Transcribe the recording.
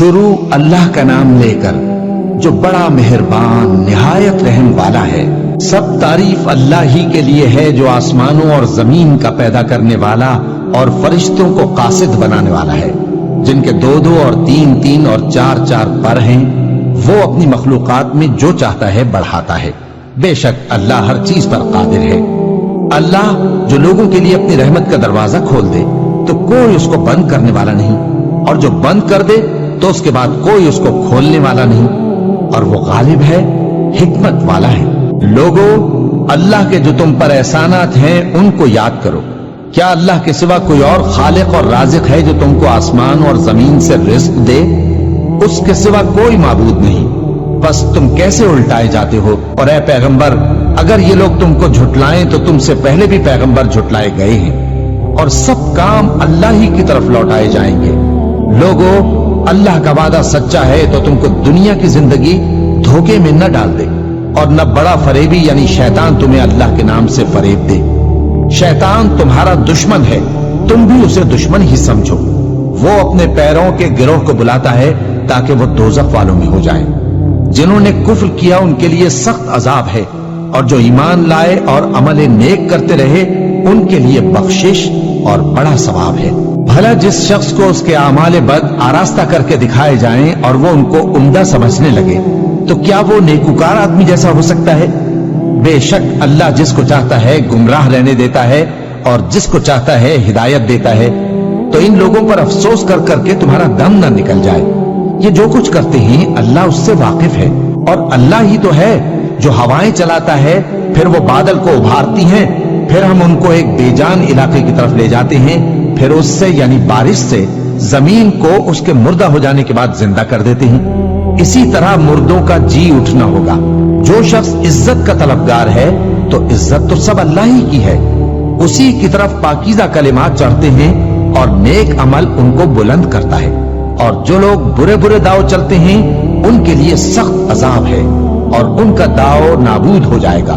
شروع اللہ کا نام لے کر جو بڑا مہربان نہایت رحم والا ہے۔ سب تعریف اللہ ہی کے لیے ہے جو آسمانوں اور زمین کا پیدا کرنے والا اور فرشتوں کو قاصد بنانے والا ہے، جن کے 2 اور 3 اور 4 پر ہیں۔ وہ اپنی مخلوقات میں جو چاہتا ہے بڑھاتا ہے، بے شک اللہ ہر چیز پر قادر ہے۔ اللہ جو لوگوں کے لیے اپنی رحمت کا دروازہ کھول دے تو کوئی اس کو بند کرنے والا نہیں، اور جو بند کر دے تو اس کے بعد کوئی اس کو کھولنے والا نہیں، اور وہ غالب ہے، حکمت والا ہے۔ لوگو، اللہ کے جو تم پر احسانات ہیں ان کو یاد کرو۔ کیا اللہ کے سوا کوئی اور خالق اور رازق ہے جو تم کو آسمان اور زمین سے رزق دے؟ اس کے سوا کوئی معبود نہیں، بس تم کیسے الٹائے جاتے ہو؟ اور اے پیغمبر، اگر یہ لوگ تم کو جھٹلائیں تو تم سے پہلے بھی پیغمبر جھٹلائے گئے ہیں، اور سب کام اللہ ہی کی طرف لوٹائے جائیں گے۔ لوگو، اللہ کا وعدہ سچا ہے تو تم کو دنیا کی زندگی دھوکے میں نہ ڈال دے، اور نہ بڑا فریبی یعنی شیطان تمہیں اللہ کے نام سے فریب دے۔ شیطان تمہارا دشمن ہے، تم بھی اسے دشمن ہی سمجھو۔ وہ اپنے پیروں کے گروہ کو بلاتا ہے تاکہ وہ دوزخ والوں میں ہو جائیں۔ جنہوں نے کفر کیا ان کے لیے سخت عذاب ہے، اور جو ایمان لائے اور عمل نیک کرتے رہے ان کے لیے بخشش اور بڑا ثواب ہے۔ بھلا جس شخص کو اس کے اعمال بد آراستہ کر کے دکھائے جائیں اور وہ ان کو عمدہ سمجھنے لگے تو کیا وہ نیکوکار آدمی جیسا ہو سکتا ہے؟ بے شک اللہ جس کو چاہتا ہے گمراہ رہنے دیتا ہے اور جس کو چاہتا ہے ہدایت دیتا ہے۔ تو ان لوگوں پر افسوس کر کر کے تمہارا دم نہ نکل جائے۔ یہ جو کچھ کرتے ہیں اللہ اس سے واقف ہے، اور اللہ ہی تو ہے جو ہوائیں چلاتا ہے، پھر وہ بادل کو ابھارتی ہیں، پھر ہم ان کو ایک بے جان علاقے کی طرف لے جاتے ہیں، پھر اس سے یعنی بارش سے زمین کو اس کے مردہ ہو جانے کے بعد زندہ کر دیتے ہیں۔ اسی طرح مردوں کا جی اٹھنا ہوگا۔ جو شخص عزت کا طلبگار ہے تو عزت تو سب اللہ ہی کی ہے، اسی کی طرف پاکیزہ کلمات چڑھتے ہیں اور نیک عمل ان کو بلند کرتا ہے۔ اور جو لوگ برے برے داؤ چلتے ہیں ان کے لیے سخت عذاب ہے، اور ان کا داؤ نابود ہو جائے گا۔